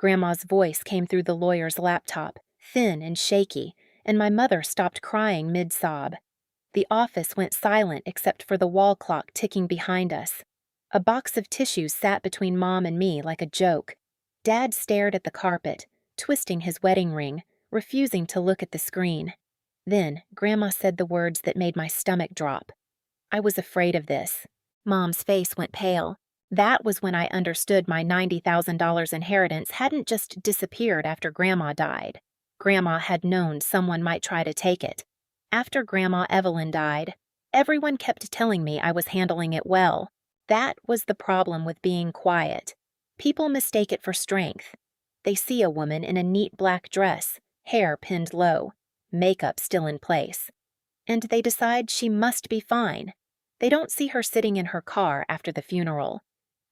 Grandma's voice came through the lawyer's laptop, thin and shaky, and my mother stopped crying mid-sob. The office went silent except for the wall clock ticking behind us. A box of tissues sat between Mom and me like a joke. Dad stared at the carpet, twisting his wedding ring, refusing to look at the screen. Then Grandma said the words that made my stomach drop. I was afraid of this. Mom's face went pale. That was when I understood my $90,000 inheritance hadn't just disappeared after Grandma died. Grandma had known someone might try to take it. After Grandma Evelyn died, everyone kept telling me I was handling it well. That was the problem with being quiet. People mistake it for strength. They see a woman in a neat black dress, hair pinned low, makeup still in place, and they decide she must be fine. They don't see her sitting in her car after the funeral,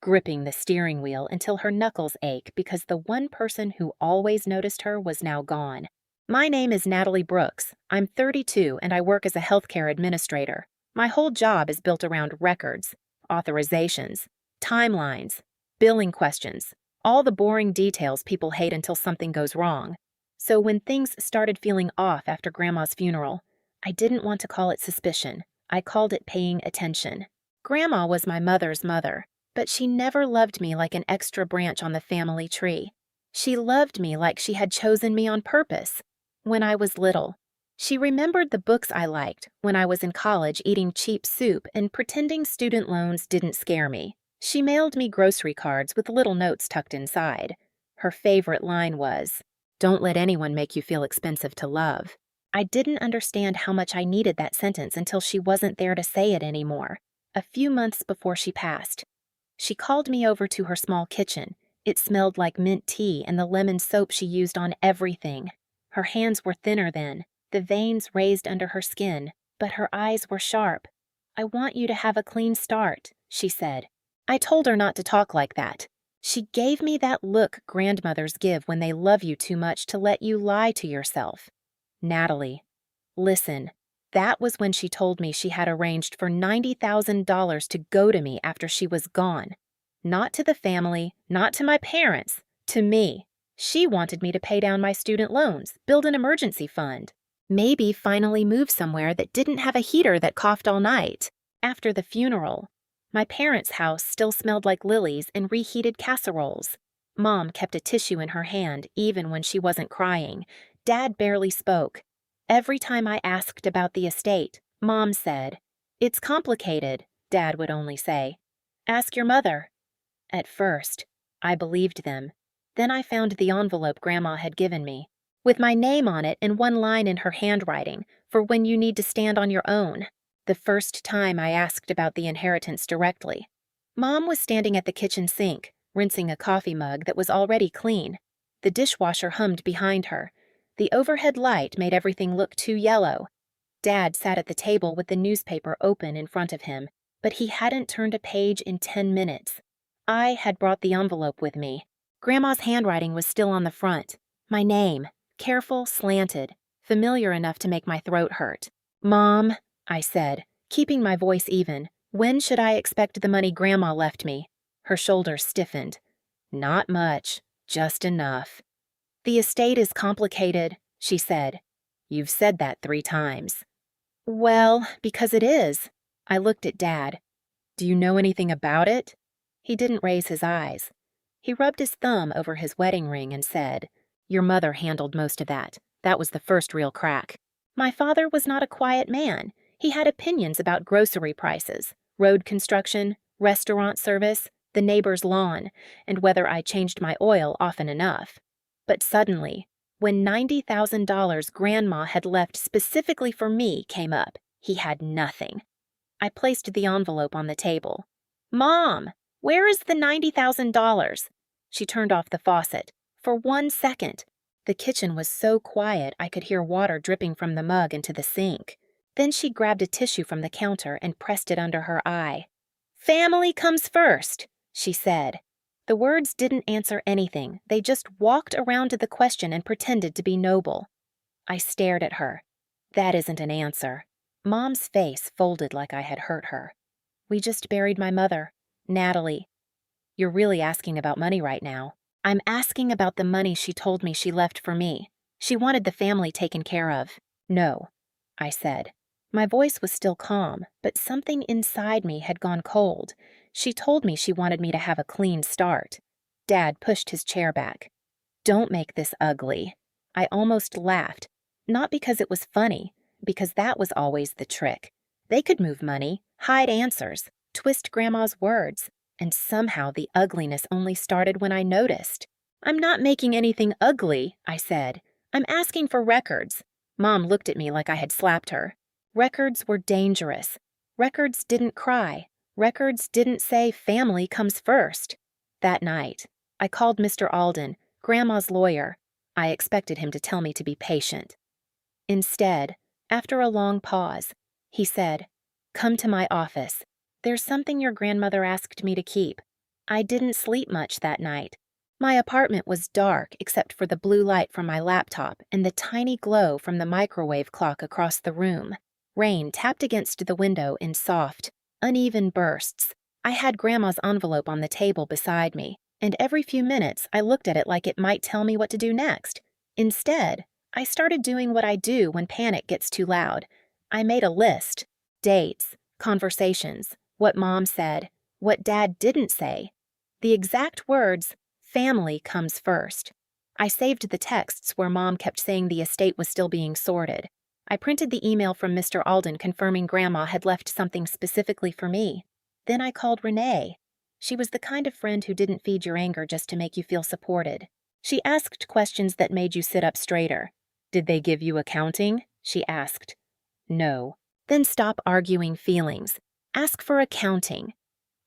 gripping the steering wheel until her knuckles ache because the one person who always noticed her was now gone. My name is Natalie Brooks. I'm 32 and I work as a healthcare administrator. My whole job is built around records, authorizations, timelines, billing questions, all the boring details people hate until something goes wrong. So when things started feeling off after Grandma's funeral, I didn't want to call it suspicion. I called it paying attention. Grandma was my mother's mother, but she never loved me like an extra branch on the family tree. She loved me like she had chosen me on purpose. When I was little, she remembered the books I liked when I was in college eating cheap soup and pretending student loans didn't scare me. She mailed me grocery cards with little notes tucked inside. Her favorite line was, "Don't let anyone make you feel expensive to love." I didn't understand how much I needed that sentence until she wasn't there to say it anymore, a few months before she passed. She called me over to her small kitchen. It smelled like mint tea and the lemon soap she used on everything. Her hands were thinner then, the veins raised under her skin, but her eyes were sharp. "I want you to have a clean start," she said. I told her not to talk like that. She gave me that look grandmothers give when they love you too much to let you lie to yourself. "Natalie, listen." That was when she told me she had arranged for $90,000 to go to me after she was gone. Not to the family, not to my parents, to me. She wanted me to pay down my student loans, build an emergency fund, maybe finally move somewhere that didn't have a heater that coughed all night. After the funeral, my parents' house still smelled like lilies and reheated casseroles. Mom kept a tissue in her hand even when she wasn't crying. Dad barely spoke. Every time I asked about the estate, Mom said, "It's complicated," Dad would only say. "Ask your mother." At first, I believed them. Then I found the envelope Grandma had given me, with my name on it and one line in her handwriting, for when you need to stand on your own. The first time I asked about the inheritance directly. Mom was standing at the kitchen sink, rinsing a coffee mug that was already clean. The dishwasher hummed behind her. The overhead light made everything look too yellow. Dad sat at the table with the newspaper open in front of him, but he hadn't turned a page in 10 minutes. I had brought the envelope with me. Grandma's handwriting was still on the front. My name, careful, slanted, familiar enough to make my throat hurt. "Mom," I said, keeping my voice even, "when should I expect the money Grandma left me?" Her shoulders stiffened. "Not much, just enough." "The estate is complicated," she said. "You've said that 3 times. "Well, because it is." I looked at Dad. "Do you know anything about it?" He didn't raise his eyes. He rubbed his thumb over his wedding ring and said, "Your mother handled most of that. That was the first real crack." My father was not a quiet man. He had opinions about grocery prices, road construction, restaurant service, the neighbor's lawn, and whether I changed my oil often enough. But suddenly, when $90,000 Grandma had left specifically for me came up, he had nothing. I placed the envelope on the table. "Mom, where is the $90,000? She turned off the faucet. For 1 second. The kitchen was so quiet I could hear water dripping from the mug into the sink. Then she grabbed a tissue from the counter and pressed it under her eye. "Family comes first," she said. The words didn't answer anything. They just walked around to the question and pretended to be noble. I stared at her. That isn't an answer. Mom's face folded like I had hurt her. "We just buried my mother, Natalie." "You're really asking about money right now." I'm asking about the money she told me she left for me. She wanted the family taken care of. No, I said. My voice was still calm, but something inside me had gone cold. She told me she wanted me to have a clean start. Dad pushed his chair back. Don't make this ugly. I almost laughed, not because it was funny, because that was always the trick. They could move money, hide answers, twist Grandma's words, and somehow the ugliness only started when I noticed. I'm not making anything ugly, I said. I'm asking for records. Mom looked at me like I had slapped her. Records were dangerous. Records didn't cry. Records didn't say family comes first. That night, I called Mr. Alden, Grandma's lawyer. I expected him to tell me to be patient. Instead, after a long pause, he said, "Come to my office. There's something your grandmother asked me to keep." I didn't sleep much that night. My apartment was dark except for the blue light from my laptop and the tiny glow from the microwave clock across the room. Rain tapped against the window in soft, uneven bursts. I had Grandma's envelope on the table beside me, and every few minutes I looked at it like it might tell me what to do next. Instead, I started doing what I do when panic gets too loud. I made a list. Dates, conversations, what Mom said, what Dad didn't say. The exact words, "family comes first." I saved the texts where Mom kept saying the estate was still being sorted. I printed the email from Mr. Alden confirming Grandma had left something specifically for me. Then I called Renee. She was the kind of friend who didn't feed your anger just to make you feel supported. She asked questions that made you sit up straighter. "Did they give you accounting?" she asked. "No." "Then stop arguing feelings. Ask for accounting."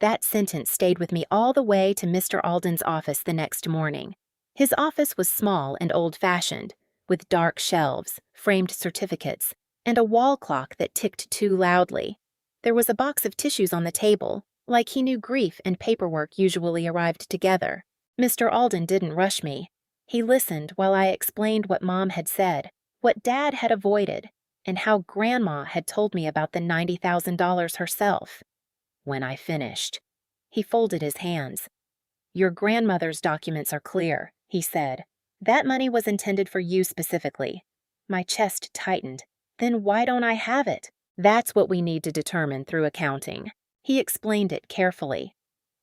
That sentence stayed with me all the way to Mr. Alden's office the next morning. His office was small and old-fashioned, with dark shelves, framed certificates, and a wall clock that ticked too loudly. There was a box of tissues on the table, like he knew grief and paperwork usually arrived together. Mr. Alden didn't rush me. He listened while I explained what Mom had said, what Dad had avoided, and how Grandma had told me about the $90,000 herself. When I finished, he folded his hands. "Your grandmother's documents are clear," he said. "That money was intended for you specifically." My chest tightened. Then why don't I have it? "That's what we need to determine through accounting." He explained it carefully.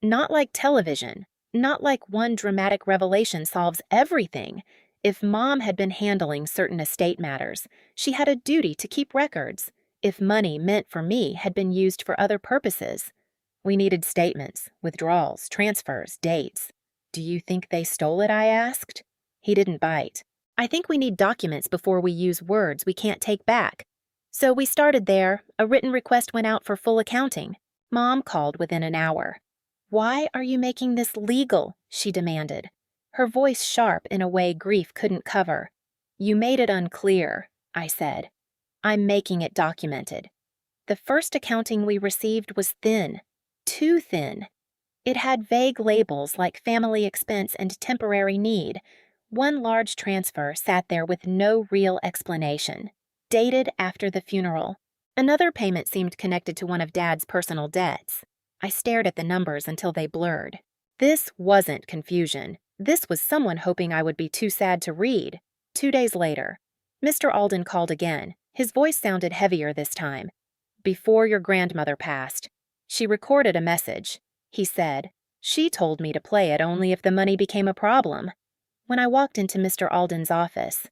Not like television. Not like one dramatic revelation solves everything. If Mom had been handling certain estate matters, she had a duty to keep records. If money meant for me had been used for other purposes. We needed statements, withdrawals, transfers, dates. "Do you think they stole it?" I asked. He didn't bite. "I think we need documents before we use words we can't take back." So we started there. A written request went out for full accounting. Mom called within an hour. "Why are you making this legal?" she demanded, her voice sharp in a way grief couldn't cover. "You made it unclear," I said. "I'm making it documented." The first accounting we received was thin. Too thin. It had vague labels like family expense and temporary need. One large transfer sat there with no real explanation. Dated after the funeral. Another payment seemed connected to one of Dad's personal debts. I stared at the numbers until they blurred. This wasn't confusion. This was someone hoping I would be too sad to read. 2 days later, Mr. Alden called again. His voice sounded heavier this time. "Before your grandmother passed, she recorded a message," he said. "She told me to play it only if the money became a problem." When I walked into Mr. Alden's office,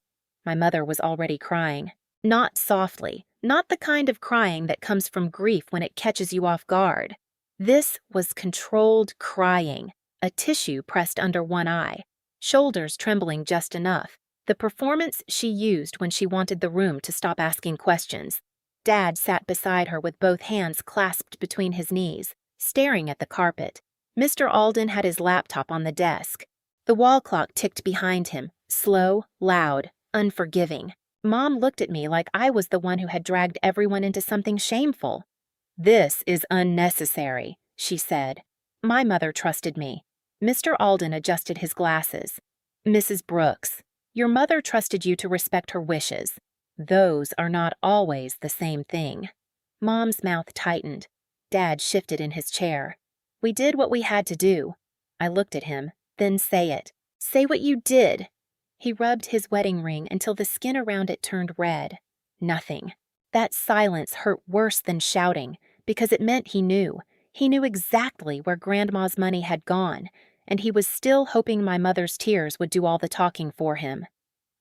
my mother was already crying. Not softly, not the kind of crying that comes from grief when it catches you off guard. This was controlled crying, a tissue pressed under one eye, shoulders trembling just enough, the performance she used when she wanted the room to stop asking questions. Dad sat beside her with both hands clasped between his knees, staring at the carpet. Mr. Alden had his laptop on the desk. The wall clock ticked behind him, slow, loud, unforgiving. Mom looked at me like I was the one who had dragged everyone into something shameful. "This is unnecessary," she said. My mother trusted me. Mr. Alden adjusted his glasses. "Mrs. Brooks, your mother trusted you to respect her wishes. Those are not always the same thing." Mom's mouth tightened. Dad shifted in his chair. "We did what we had to do." I looked at him. "Then say it." Say what you did." He rubbed his wedding ring until the skin around it turned red. Nothing. That silence hurt worse than shouting, because it meant he knew. He knew exactly where Grandma's money had gone, and he was still hoping my mother's tears would do all the talking for him.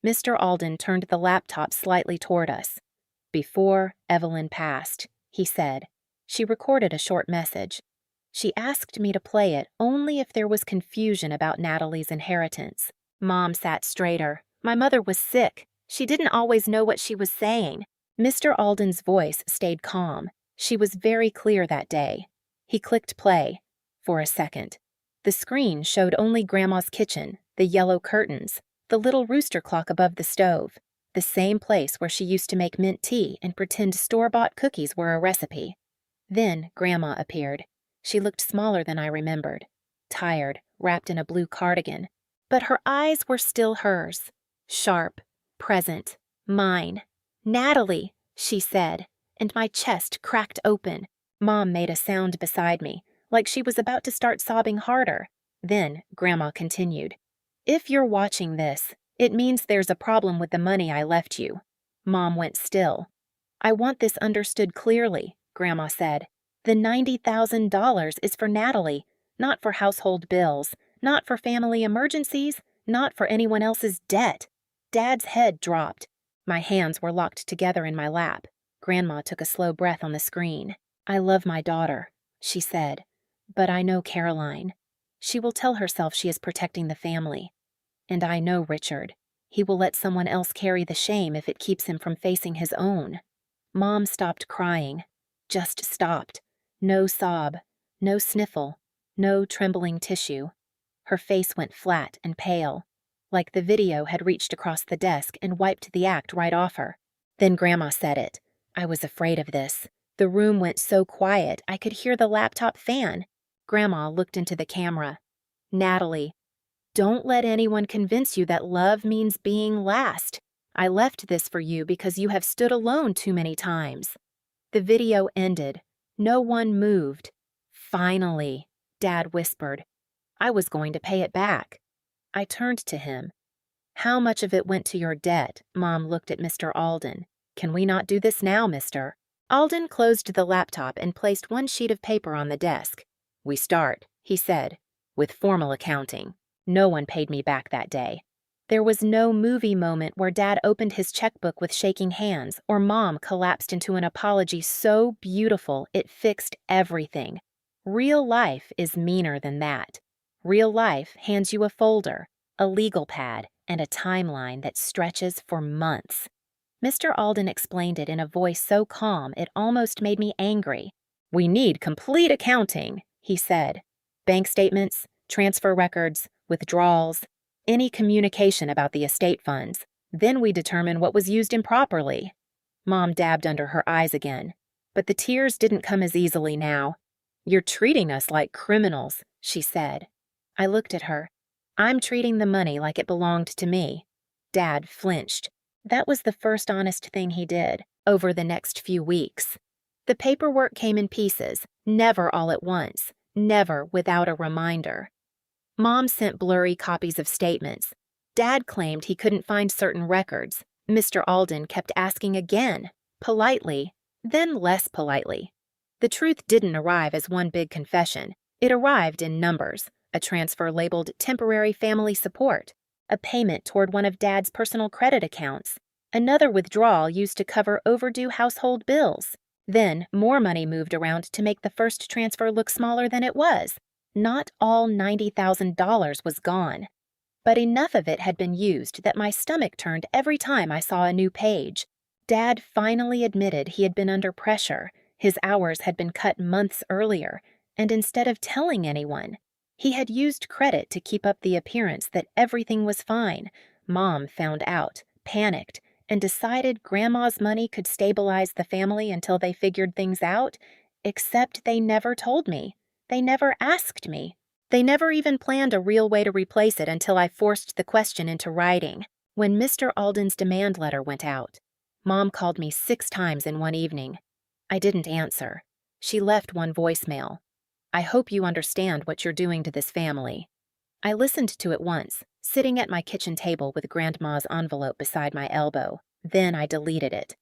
Mr. Alden turned the laptop slightly toward us. "Before Evelyn passed," he said. She recorded a short message. She asked me to play it only if there was confusion about Natalie's inheritance. Mom sat straighter. My mother was sick. She didn't always know what she was saying. Mr. Alden's voice stayed calm. She was very clear that day. He clicked play. For a second. The screen showed only Grandma's kitchen, the yellow curtains, the little rooster clock above the stove, the same place where she used to make mint tea and pretend store-bought cookies were a recipe. Then Grandma appeared. She looked smaller than I remembered, tired, wrapped in a blue cardigan, but her eyes were still hers, sharp, present, mine. "Natalie," she said, and my chest cracked open. Mom made a sound beside me, like she was about to start sobbing harder. Then Grandma continued, "If you're watching this, it means there's a problem with the money I left you." Mom went still. "I want this understood clearly," Grandma said. "The $90,000 is for Natalie, not for household bills, not for family emergencies, not for anyone else's debt." Dad's head dropped. My hands were locked together in my lap. Grandma took a slow breath on the screen. "I love my daughter," she said, "but I know Caroline. She will tell herself she is protecting the family. And I know Richard. He will let someone else carry the shame if it keeps him from facing his own." Mom stopped crying. Just stopped. No sob, no sniffle, no trembling tissue. Her face went flat and pale, like the video had reached across the desk and wiped the act right off her. Then Grandma said it. I was afraid of this. The room went so quiet I could hear the laptop fan. Grandma looked into the camera. "Natalie, don't let anyone convince you that love means being last. I left this for you because you have stood alone too many times." The video ended. No one moved. "Finally," Dad whispered. "I was going to pay it back." I turned to him. "How much of it went to your debt?" Mom looked at Mr. Alden. "Can we not do this now, mister?" Alden closed the laptop and placed one sheet of paper on the desk. "We start," he said, "with formal accounting. No one paid me back that day." There was no movie moment where Dad opened his checkbook with shaking hands or Mom collapsed into an apology so beautiful it fixed everything. Real life is meaner than that. Real life hands you a folder, a legal pad, and a timeline that stretches for months. Mr. Alden explained it in a voice so calm it almost made me angry. "We need complete accounting," he said. "Bank statements, transfer records, withdrawals, any communication about the estate funds. Then we determine what was used improperly." Mom dabbed under her eyes again, but the tears didn't come as easily now. "You're treating us like criminals," she said. I looked at her. "I'm treating the money like it belonged to me." Dad flinched. That was the first honest thing he did over the next few weeks. The paperwork came in pieces, never all at once, never without a reminder. Mom sent blurry copies of statements. Dad claimed he couldn't find certain records. Mr. Alden kept asking again, politely, then less politely. The truth didn't arrive as one big confession. It arrived in numbers, a transfer labeled temporary family support, a payment toward one of Dad's personal credit accounts, another withdrawal used to cover overdue household bills. Then more money moved around to make the first transfer look smaller than it was. Not all $90,000 was gone, but enough of it had been used that my stomach turned every time I saw a new page. Dad finally admitted he had been under pressure. His hours had been cut months earlier, and instead of telling anyone, he had used credit to keep up the appearance that everything was fine. Mom found out, panicked, and decided Grandma's money could stabilize the family until they figured things out, except they never told me. They never asked me. They never even planned a real way to replace it until I forced the question into writing. When Mr. Alden's demand letter went out, Mom called me 6 times in one evening. I didn't answer. She left one voicemail. "I hope you understand what you're doing to this family." I listened to it once, sitting at my kitchen table with Grandma's envelope beside my elbow. Then I deleted it.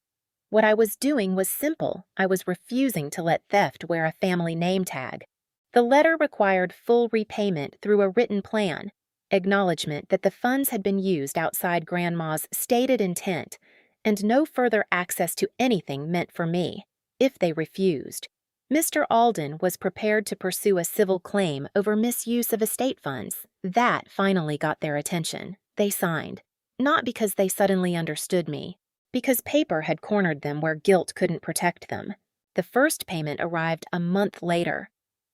What I was doing was simple. I was refusing to let theft wear a family name tag. The letter required full repayment through a written plan, acknowledgement that the funds had been used outside Grandma's stated intent, and no further access to anything meant for me, if they refused. Mr. Alden was prepared to pursue a civil claim over misuse of estate funds. That finally got their attention. They signed. Not because they suddenly understood me, because paper had cornered them where guilt couldn't protect them. The first payment arrived a month later.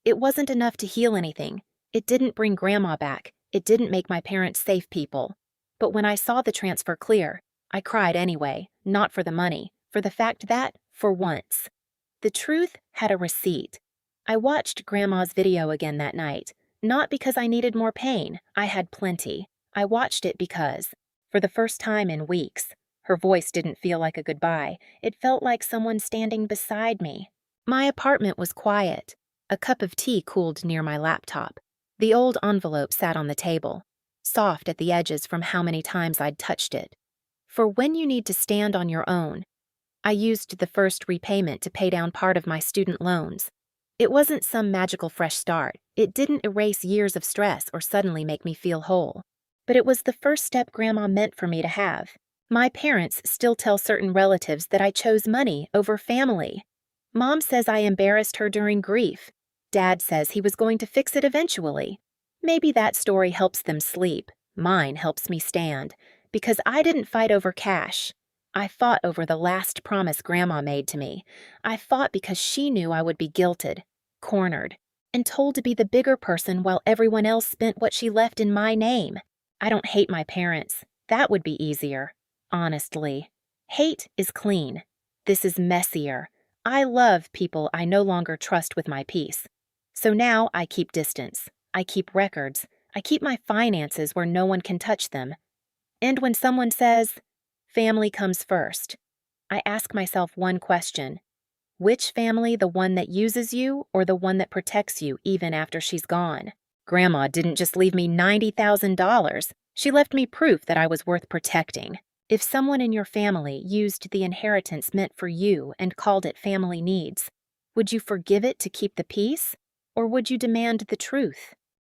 It wasn't enough to heal anything. It didn't bring Grandma back. It didn't make my parents safe people. But when I saw the transfer clear, I cried anyway, not for the money, for the fact that, for once, the truth had a receipt. I watched Grandma's video again that night, not because I needed more pain. I had plenty. I watched it because, for the first time in weeks, her voice didn't feel like a goodbye. It felt like someone standing beside me. My apartment was quiet. A cup of tea cooled near my laptop. The old envelope sat on the table, soft at the edges from how many times I'd touched it. For when you need to stand on your own, I used the first repayment to pay down part of my student loans. It wasn't some magical fresh start. It didn't erase years of stress or suddenly make me feel whole. But it was the first step Grandma meant for me to have. My parents still tell certain relatives that I chose money over family. Mom says I embarrassed her during grief. Dad says he was going to fix it eventually. Maybe that story helps them sleep. Mine helps me stand. Because I didn't fight over cash. I fought over the last promise Grandma made to me. I fought because she knew I would be guilted, cornered, and told to be the bigger person while everyone else spent what she left in my name. I don't hate my parents. That would be easier. Honestly. Hate is clean. This is messier. I love people I no longer trust with my peace. So now I keep distance. I keep records. I keep my finances where no one can touch them. And when someone says, family comes first, I ask myself one question. Which family, the one that uses you or the one that protects you even after she's gone? Grandma didn't just leave me $90,000. She left me proof that I was worth protecting. If someone in your family used the inheritance meant for you and called it family needs, would you forgive it to keep the peace? Or would you demand the truth?